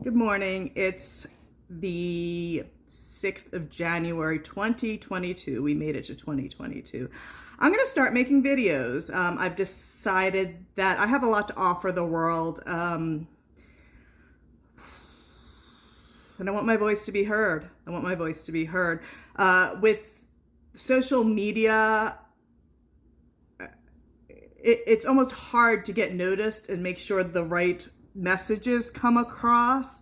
Good morning. It's the 6th of January, 2022. We made it to 2022. I'm going to start making videos. I've decided that I have a lot to offer the world. And I want my voice to be heard. With social media, it's almost hard to get noticed and make sure the right messages come across.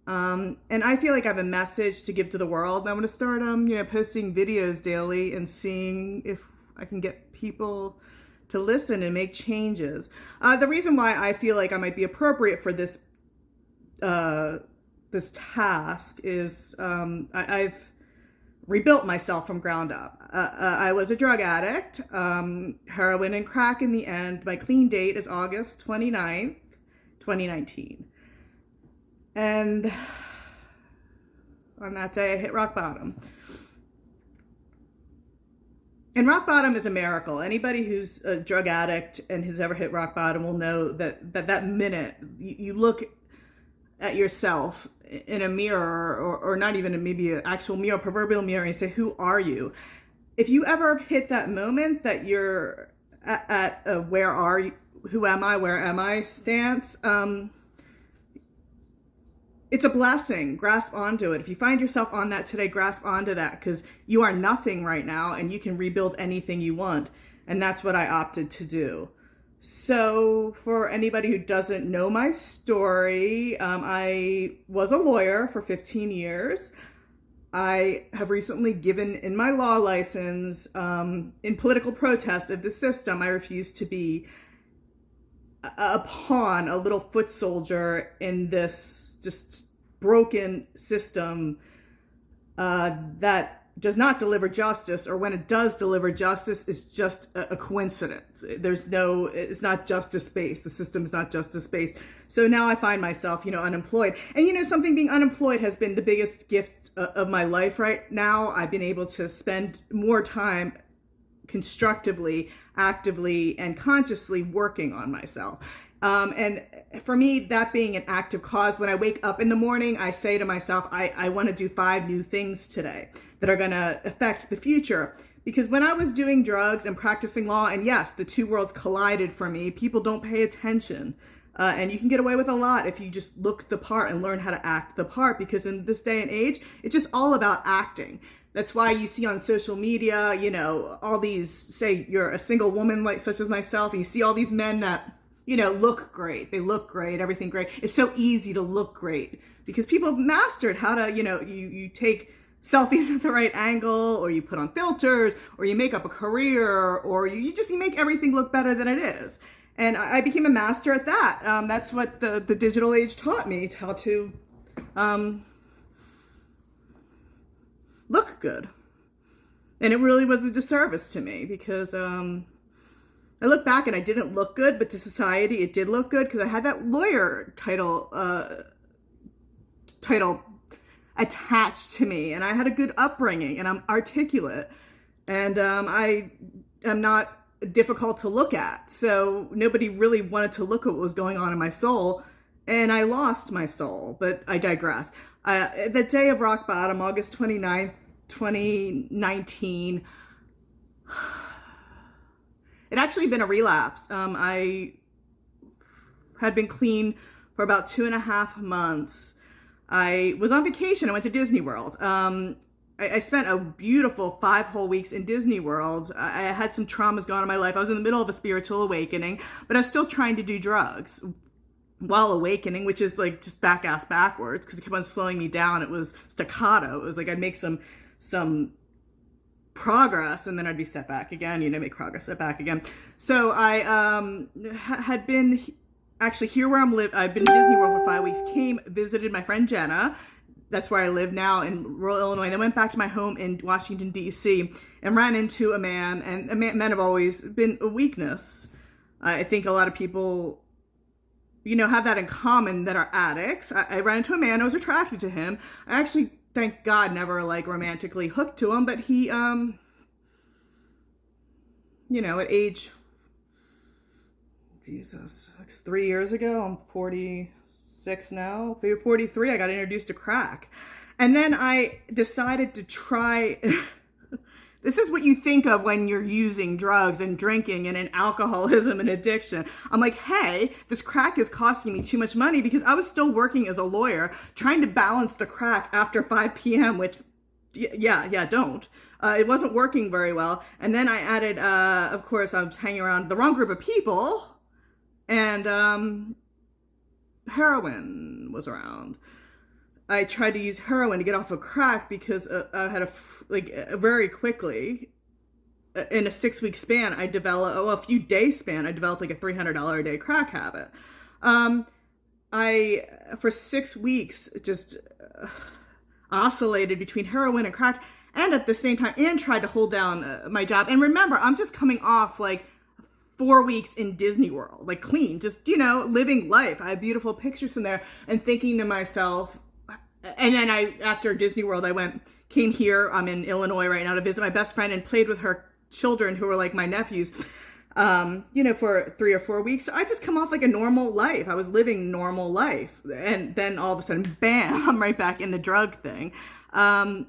And I feel like I have a message to give to the world. And I'm going to start, posting videos daily and seeing if I can get people to listen and make changes. The reason why I feel like I might be appropriate for this task is I've rebuilt myself from ground up. I was a drug addict, heroin and crack in the end. My clean date is August 29th, 2019. And on that day, I hit rock bottom. And rock bottom is a miracle. Anybody who's a drug addict and has ever hit rock bottom will know that minute you look at yourself in a mirror, or not even maybe an actual mirror, proverbial mirror, and you say, who are you? If you ever hit that moment that you're at a where are you, who am I, where am I stance, it's a blessing. Grasp onto it. If you find yourself on that today, grasp onto that, because you are nothing right now and you can rebuild anything you want. And that's what I opted to do. So for anybody who doesn't know my story, I was a lawyer for 15 years. I have recently given in my law license in political protest of the system. I refuse to be a pawn, a little foot soldier in this just broken system that does not deliver justice, or when it does deliver justice is just a coincidence. It's not justice based. The system's not justice based. So now I find myself, unemployed. And something, being unemployed has been the biggest gift of my life right now. I've been able to spend more time constructively, actively, and consciously working on myself. And for me, that being an active cause, when I wake up in the morning, I say to myself, I want to do 5 new things today that are going to affect the future. Because when I was doing drugs and practicing law, and yes, the two worlds collided for me, people don't pay attention. And you can get away with a lot if you just look the part and learn how to act the part, because in this day and age, it's just all about acting. That's why you see on social media, all these, say you're a single woman like such as myself, and you see all these men that, look great. They look great, everything great. It's so easy to look great because people have mastered how to, you take selfies at the right angle, or you put on filters, or you make up a career, or you make everything look better than it is. And I became a master at that. That's what the digital age taught me, how to look good. And it really was a disservice to me, because I look back and I didn't look good, but to society it did look good, because I had that lawyer title attached to me, and I had a good upbringing, and I'm articulate, and I am not difficult to look at. So nobody really wanted to look at what was going on in my soul, and I lost my soul. But I digress. The day of rock bottom, August 29th, 2019, it actually been a relapse. I had been clean for about 2.5 months. I was on vacation. I went to Disney World. I spent a beautiful 5 whole weeks in Disney World. I had some traumas going on in my life. I was in the middle of a spiritual awakening, but I was still trying to do drugs while awakening, which is like just back-ass backwards, because it kept on slowing me down. It was staccato. It was like I'd make some progress, and then I'd be set back again, make progress, step back again. So I had been actually here where I've been in Disney World for 5 weeks, visited my friend Jenna. That's where I live now in rural Illinois. Then went back to my home in Washington, D.C. and ran into a man, and men have always been a weakness. I think a lot of people, have that in common, that are addicts. I ran into a man. I was attracted to him. I actually, thank God, never romantically hooked to him, but he, at age, Jesus, like 3 years ago, I'm 40, 46 now, 43, I got introduced to crack. And then I decided to try. This is what you think of when you're using drugs and drinking and in alcoholism and addiction. I'm like, hey, this crack is costing me too much money, because I was still working as a lawyer trying to balance the crack after 5 p.m., which, don't. It wasn't working very well. And then I added, of course, I was hanging around the wrong group of people, and heroin was around. I tried to use heroin to get off of crack because I had very quickly, in a 6-week span, a few day span, I developed like a $300 a day crack habit. I, for 6 weeks, just oscillated between heroin and crack, and at the same time, and tried to hold down my job. And remember, I'm just coming off like 4 weeks in Disney World, like clean, just, living life. I have beautiful pictures from there, and thinking to myself. And then after Disney World, came here. I'm in Illinois right now to visit my best friend and played with her children, who were like my nephews, for 3 or 4 weeks. So I just come off like a normal life. I was living normal life. And then all of a sudden, bam, I'm right back in the drug thing. And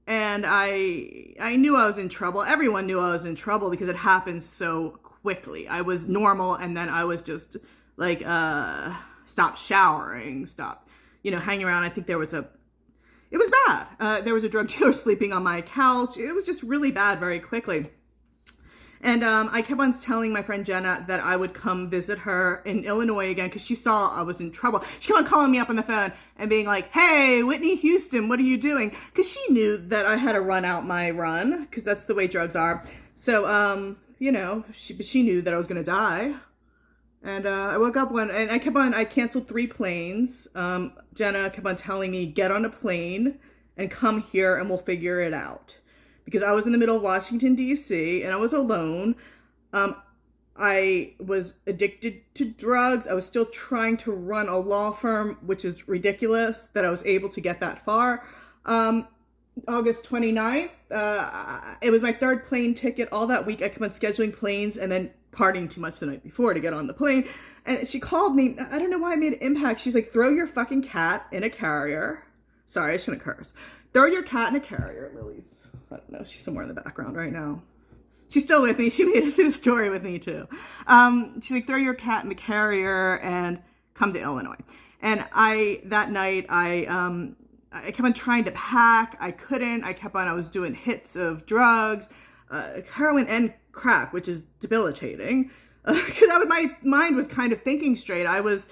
I knew I was in trouble. Everyone knew I was in trouble because it happened so quickly. I was normal, and then I was just like, stopped showering, stopped hanging around. I think it was bad. There was a drug dealer sleeping on my couch. It was just really bad very quickly. And I kept on telling my friend Jenna that I would come visit her in Illinois again, because she saw I was in trouble. She kept on calling me up on the phone and being like, hey, Whitney Houston, what are you doing? Because she knew that I had to run out my run, because that's the way drugs are. So, she knew that I was going to die. And I woke up and I canceled 3 planes. Jenna kept on telling me, get on a plane and come here and we'll figure it out. Because I was in the middle of Washington, D.C., and I was alone. I was addicted to drugs. I was still trying to run a law firm, which is ridiculous that I was able to get that far. August 29th, it was my 3rd plane ticket. All that week, I kept on scheduling planes and then partying too much the night before to get on the plane. And she called me. I don't know why I made an impact. She's like, throw your fucking cat in a carrier. Sorry, I shouldn't curse. Throw your cat in a carrier. Lily's, I don't know, she's somewhere in the background right now. She's still with me. She made it through the story with me too. She's like, throw your cat in the carrier and come to Illinois. And that night, I kept on trying to pack. I couldn't. I was doing hits of drugs, heroin and crack, which is debilitating, because my mind was kind of thinking straight. I was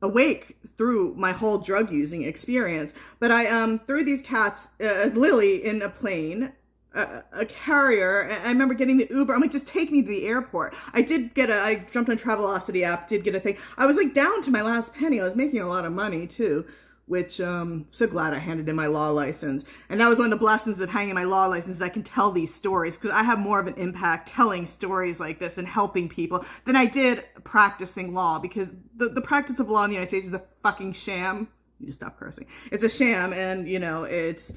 awake through my whole drug using experience, but I threw these cats, Lily in a plane, a carrier. I remember getting the Uber. I'm like, just take me to the airport. I jumped on Travelocity app, did get a thing. I was like down to my last penny. I was making a lot of money too, which so glad I handed in my law license. And that was one of the blessings of hanging my law license. I can tell these stories because I have more of an impact telling stories like this and helping people than I did practicing law, because the practice of law in the United States is a fucking sham. You just stop cursing. It's a sham, and it's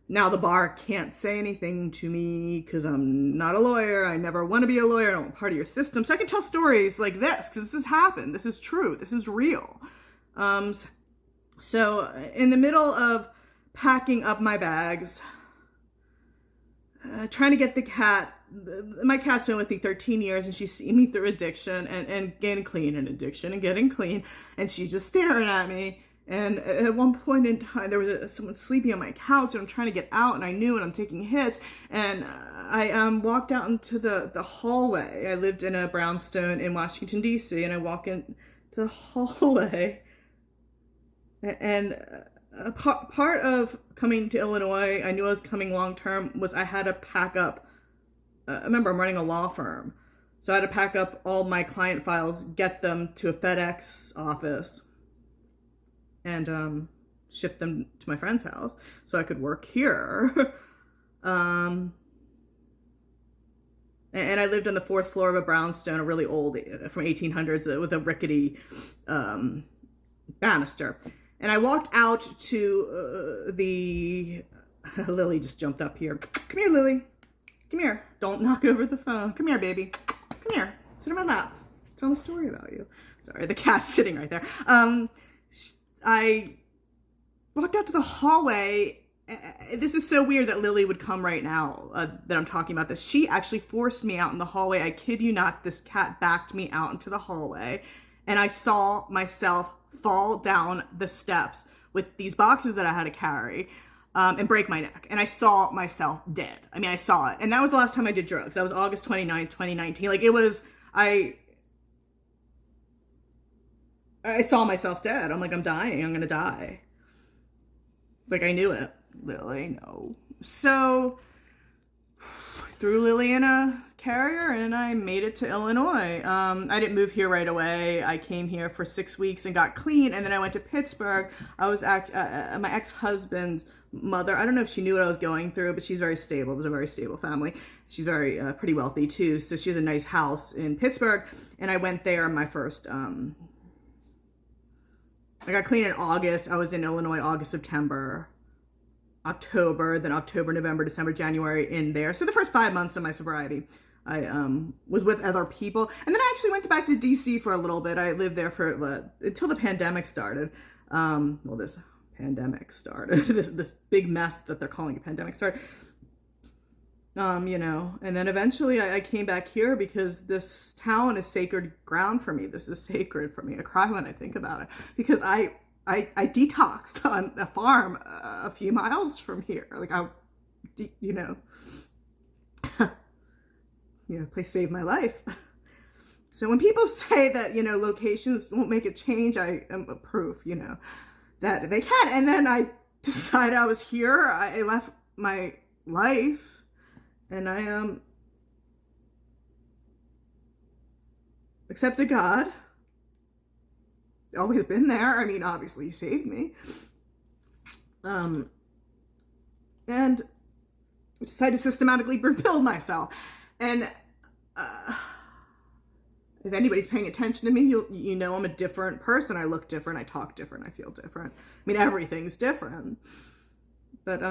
now the bar can't say anything to me because I'm not a lawyer. I never want to be a lawyer. I don't want part of your system. So I can tell stories like this because this has happened. This is true. This is real. So in the middle of packing up my bags, trying to get the cat, my cat's been with me 13 years, and she's seen me through addiction and getting clean and addiction and getting clean. And she's just staring at me. And at one point in time, there was someone sleeping on my couch, and I'm trying to get out, and I knew, and I'm taking hits. And I walked out into the hallway. I lived in a brownstone in Washington, D.C., and I walk into the hallway. And a part of coming to Illinois, I knew I was coming long-term, was I had to pack up. Remember, I'm running a law firm. So I had to pack up all my client files, get them to a FedEx office, and ship them to my friend's house so I could work here. And I lived on the 4th floor of a brownstone, a really old, from 1800s, with a rickety banister. And I walked out to Lily just jumped up here. Come here, Lily. Come here. Don't knock over the phone. Come here, baby. Come here. Sit on my lap. Tell me a story about you. Sorry, the cat's sitting right there. I walked out to the hallway. This is so weird that Lily would come right now that I'm talking about this. She actually forced me out in the hallway. I kid you not, this cat backed me out into the hallway, and I saw myself fall down the steps with these boxes that I had to carry and break my neck. And I saw myself dead. I mean, I saw it. And that was the last time I did drugs. That was August 29th, 2019. Like, it was, I saw myself dead. I'm like, I'm dying. I'm going to die. Like, I knew it. Lily, no. So, threw Lily in a carrier and I made it to Illinois. I didn't move here right away. I came here for 6 weeks and got clean, and then I went to Pittsburgh. I was my ex-husband's mother. I don't know if she knew what I was going through, but she's very stable. There's a very stable family. She's very pretty wealthy too, so she has a nice house in Pittsburgh, and I went there my first I got clean in August. I was in Illinois August, September, October, then October, November, December, January in there. So the first 5 months of my sobriety, I was with other people. And then I actually went back to DC for a little bit. I lived there for until the pandemic started. Well, this pandemic started. this big mess that they're calling a pandemic started. You know, and then eventually I came back here because this town is sacred ground for me. This is sacred for me. I cry when I think about it because I detoxed on a farm a few miles from here. Like, you know, place saved my life. So when people say that, you know, locations won't make a change, I am a proof, you know, that they can. And then I decided I was here. I left my life. And I accepted God. Always been there. I mean, obviously, He saved me. And decided to systematically rebuild myself. And if anybody's paying attention to me, you know I'm a different person. I look different. I talk different. I feel different. I mean, everything's different. But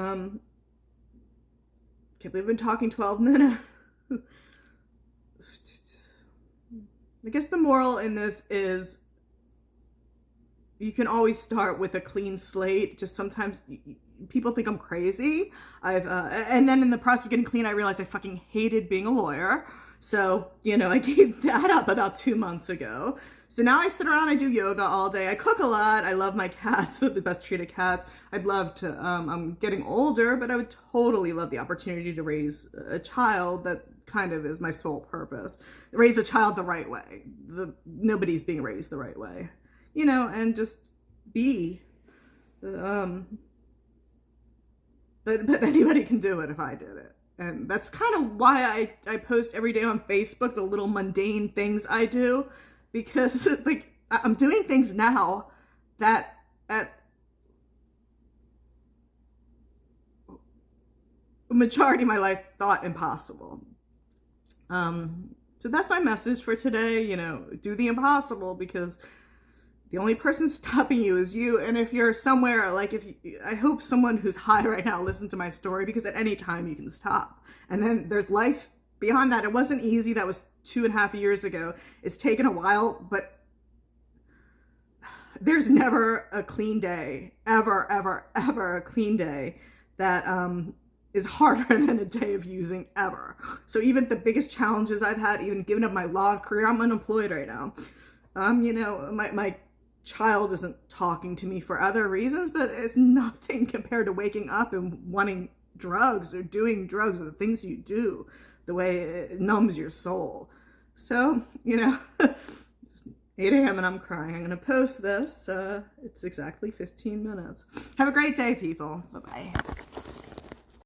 can't believe we've been talking 12 minutes. I guess the moral in this is you can always start with a clean slate. Just sometimes people think I'm crazy. And then in the process of getting clean, I realized I fucking hated being a lawyer. So, you know, I gave that up about 2 months ago. So now I sit around, I do yoga all day. I cook a lot. I love my cats. They're the best treated cats. I'd love to, I'm getting older, but I would totally love the opportunity to raise a child. That kind of is my sole purpose. Raise a child the right way. Nobody's being raised the right way, you know, and just be. But anybody can do it if I did it. And that's kind of why I post every day on Facebook, the little mundane things I do, because like I'm doing things now that at a majority of my life thought impossible. So that's my message for today. You know, do the impossible, because the only person stopping you is you. And if you're somewhere, like I hope someone who's high right now listens to my story, because at any time you can stop. And then there's life beyond that. It wasn't easy. That was 2.5 years ago. It's taken a while, but there's never a clean day, ever, ever, ever a clean day that is harder than a day of using ever. So even the biggest challenges I've had, even giving up my law career, I'm unemployed right now. You know, my child isn't talking to me for other reasons, but it's nothing compared to waking up and wanting drugs or doing drugs, or the things you do, the way it numbs your soul. So, you know, 8 a.m. and I'm crying. I'm going to post this. It's exactly 15 minutes. Have a great day, people. Bye-bye.